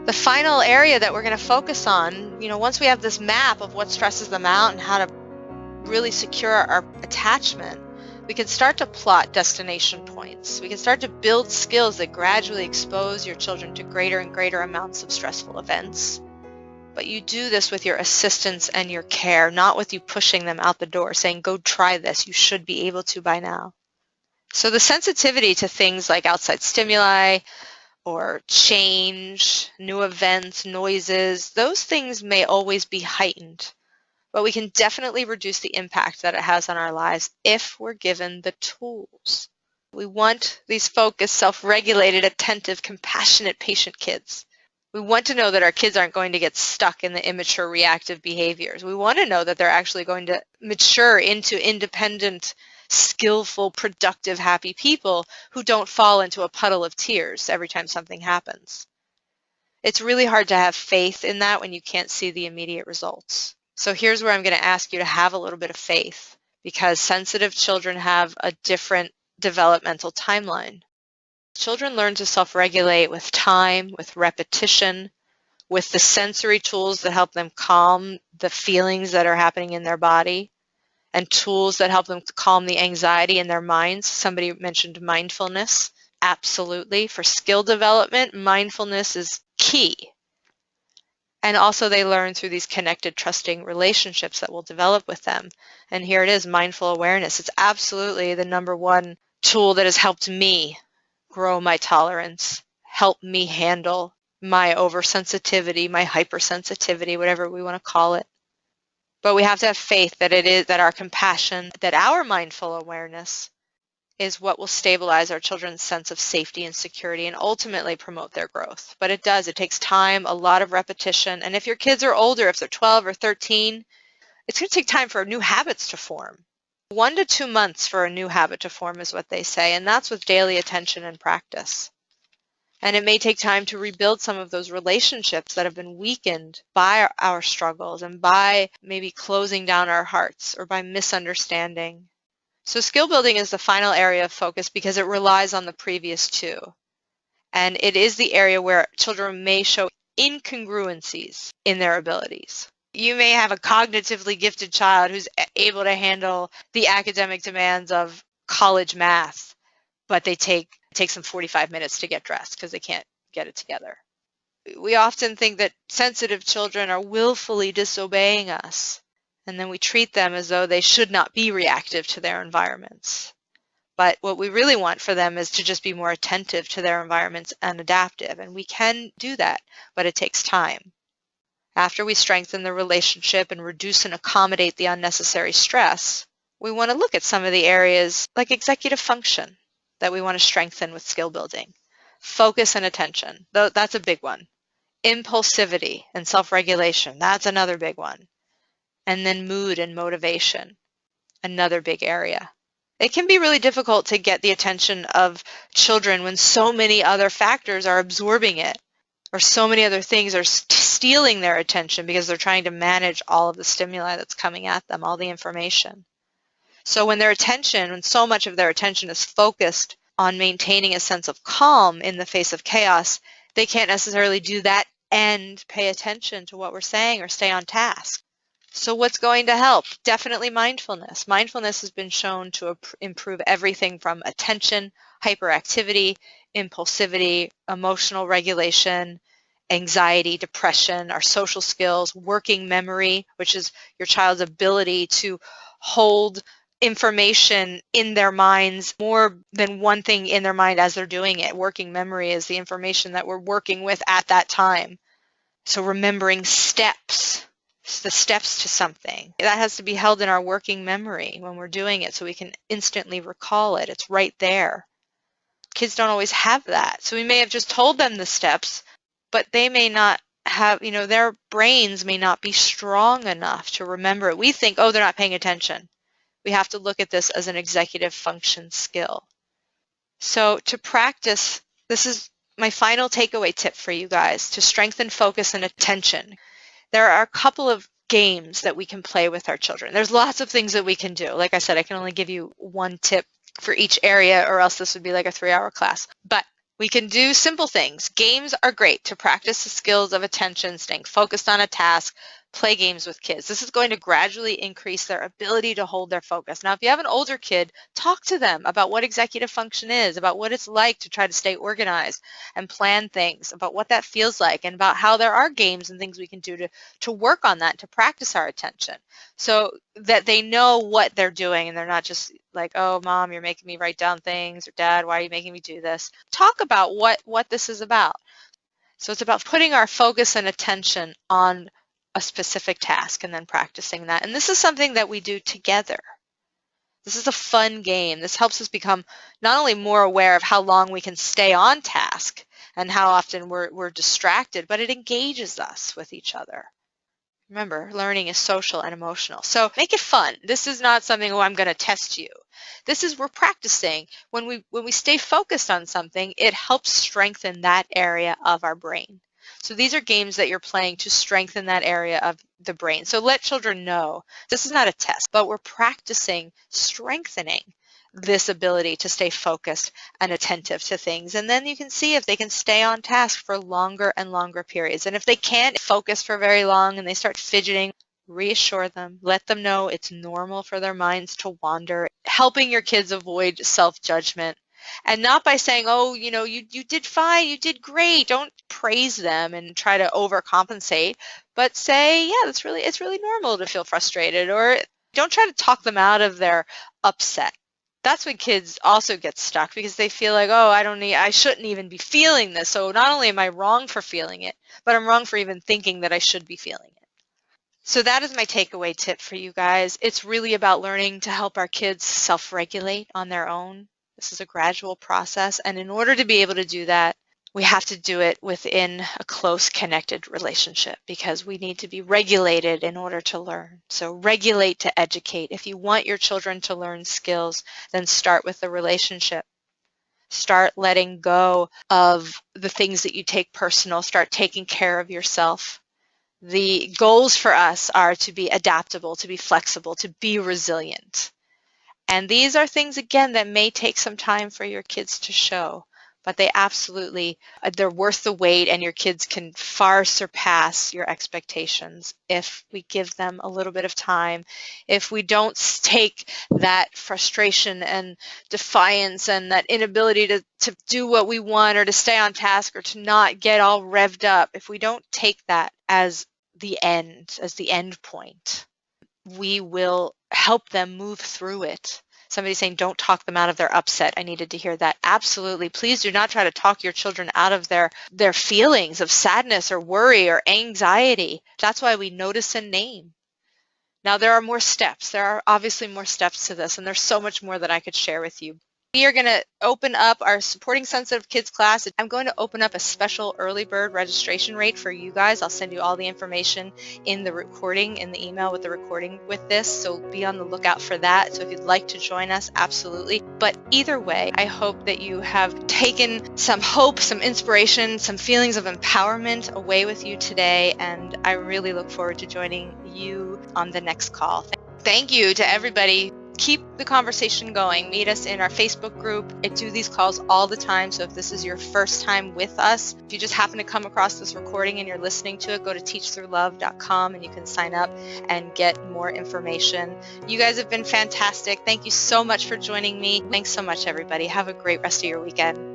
The final area that we're going to focus on, once we have this map of what stresses them out and how to really secure our attachment, we can start to plot destination points. We can start to build skills that gradually expose your children to greater and greater amounts of stressful events. But you do this with your assistance and your care, not with you pushing them out the door, saying, go try this, you should be able to by now. So the sensitivity to things like outside stimuli or change, new events, noises, those things may always be heightened. But we can definitely reduce the impact that it has on our lives if we're given the tools. We want these focused, self-regulated, attentive, compassionate, patient kids. We want to know that our kids aren't going to get stuck in the immature reactive behaviors. We want to know that they're actually going to mature into independent, skillful, productive, happy people who don't fall into a puddle of tears every time something happens. It's really hard to have faith in that when you can't see the immediate results. So here's where I'm going to ask you to have a little bit of faith, because sensitive children have a different developmental timeline. Children learn to self-regulate with time, with repetition, with the sensory tools that help them calm the feelings that are happening in their body, and tools that help them calm the anxiety in their minds. Somebody mentioned mindfulness. Absolutely. For skill development, mindfulness is key. And also they learn through these connected, trusting relationships that will develop with them. And here it is, mindful awareness. It's absolutely the number one tool that has helped me grow my tolerance, help me handle my oversensitivity, my hypersensitivity, whatever we want to call it. But we have to have faith that it is, that our compassion, that our mindful awareness is what will stabilize our children's sense of safety and security and ultimately promote their growth. But it takes time, a lot of repetition. And if your kids are older, if they're 12 or 13, it's going to take time for new habits to form. 1 to 2 months for a new habit to form is what they say, and that's with daily attention and practice. And it may take time to rebuild some of those relationships that have been weakened by our struggles and by maybe closing down our hearts or by misunderstanding. So skill building is the final area of focus because it relies on the previous two. And it is the area where children may show incongruencies in their abilities. You may have a cognitively gifted child who's able to handle the academic demands of college math, but it takes them 45 minutes to get dressed because they can't get it together. We often think that sensitive children are willfully disobeying us, and then we treat them as though they should not be reactive to their environments. But what we really want for them is to just be more attentive to their environments and adaptive, and we can do that, but it takes time. After we strengthen the relationship and reduce and accommodate the unnecessary stress, we want to look at some of the areas like executive function that we want to strengthen with skill building. Focus and attention, that's a big one. Impulsivity and self-regulation, that's another big one. And then mood and motivation, another big area. It can be really difficult to get the attention of children when so many other factors are absorbing it, or so many other things are stealing their attention because they're trying to manage all of the stimuli that's coming at them, all the information. So when so much of their attention is focused on maintaining a sense of calm in the face of chaos, they can't necessarily do that and pay attention to what we're saying or stay on task. So what's going to help? Definitely mindfulness. Mindfulness has been shown to improve everything from attention, hyperactivity, impulsivity, emotional regulation, anxiety, depression, our social skills, working memory, which is your child's ability to hold information in their minds, more than one thing in their mind as they're doing it. Working memory is the information that we're working with at that time. So remembering steps, the steps to something, that has to be held in our working memory when we're doing it so we can instantly recall it. It's right there. Kids don't always have that. So we may have just told them the steps, but they may not have, their brains may not be strong enough to remember it. We think, oh, they're not paying attention. We have to look at this as an executive function skill. So to practice, this is my final takeaway tip for you guys, to strengthen focus and attention. There are a couple of games that we can play with our children. There's lots of things that we can do. Like I said, I can only give you one tip for each area, or else this would be like a 3-hour class. But We can do simple things. Games are great to practice the skills of attention, staying focused on a task. Play games with kids. This is going to gradually increase their ability to hold their focus. Now, if you have an older kid, talk to them about what executive function is, about what it's like to try to stay organized and plan things, about what that feels like, and about how there are games and things we can do to work on that, to practice our attention, so that they know what they're doing and they're not just like, oh, Mom, you're making me write down things, or Dad, why are you making me do this? Talk about what this is about. So it's about putting our focus and attention on a specific task and then practicing that. And this is something that we do together. This is a fun game. This helps us become not only more aware of how long we can stay on task and how often we're distracted, but it engages us with each other. Remember, learning is social and emotional. So make it fun. This is not something, oh, I'm going to test you. This is, we're practicing. When we stay focused on something, it helps strengthen that area of our brain. So these are games that you're playing to strengthen that area of the brain. So let children know this is not a test, but we're practicing strengthening this ability to stay focused and attentive to things. And then you can see if they can stay on task for longer and longer periods. And if they can't focus for very long and they start fidgeting, reassure them, let them know it's normal for their minds to wander, helping your kids avoid self-judgment. And not by saying, oh, you did fine, you did great. Don't praise them and try to overcompensate, but say, yeah, it's really normal to feel frustrated. Or don't try to talk them out of their upset. That's when kids also get stuck, because they feel like, oh, I shouldn't even be feeling this. So not only am I wrong for feeling it, but I'm wrong for even thinking that I should be feeling it. So that is my takeaway tip for you guys. It's really about learning to help our kids self-regulate on their own. This is a gradual process, and in order to be able to do that, we have to do it within a close connected relationship, because we need to be regulated in order to learn. So regulate to educate. If you want your children to learn skills, then start with the relationship. Start letting go of the things that you take personal. Start taking care of yourself. The goals for us are to be adaptable, to be flexible, to be resilient. And these are things, again, that may take some time for your kids to show, but they're worth the wait, and your kids can far surpass your expectations if we give them a little bit of time, if we don't take that frustration and defiance and that inability to do what we want, or to stay on task, or to not get all revved up. If we don't take that as the end point, we will help them move through it. Somebody saying, don't talk them out of their upset. I needed to hear that. Absolutely. Please do not try to talk your children out of their feelings of sadness or worry or anxiety. That's why we notice and name. Now, there are more steps. There are obviously more steps to this, and there's so much more that I could share with you. We are going to open up our Supporting Sensitive Kids class. I'm going to open up a special early bird registration rate for you guys. I'll send you all the information in the recording, in the email with the recording with this, so be on the lookout for that. So if you'd like to join us, absolutely. But either way, I hope that you have taken some hope, some inspiration, some feelings of empowerment away with you today, and I really look forward to joining you on the next call. Thank you to everybody. Keep the conversation going. Meet us in our Facebook group. I do these calls all the time, so if this is your first time with us, if you just happen to come across this recording and you're listening to it, go to teachthroughlove.com and you can sign up and get more information. You guys have been fantastic. Thank you so much for joining me. Thanks so much, everybody. Have a great rest of your weekend.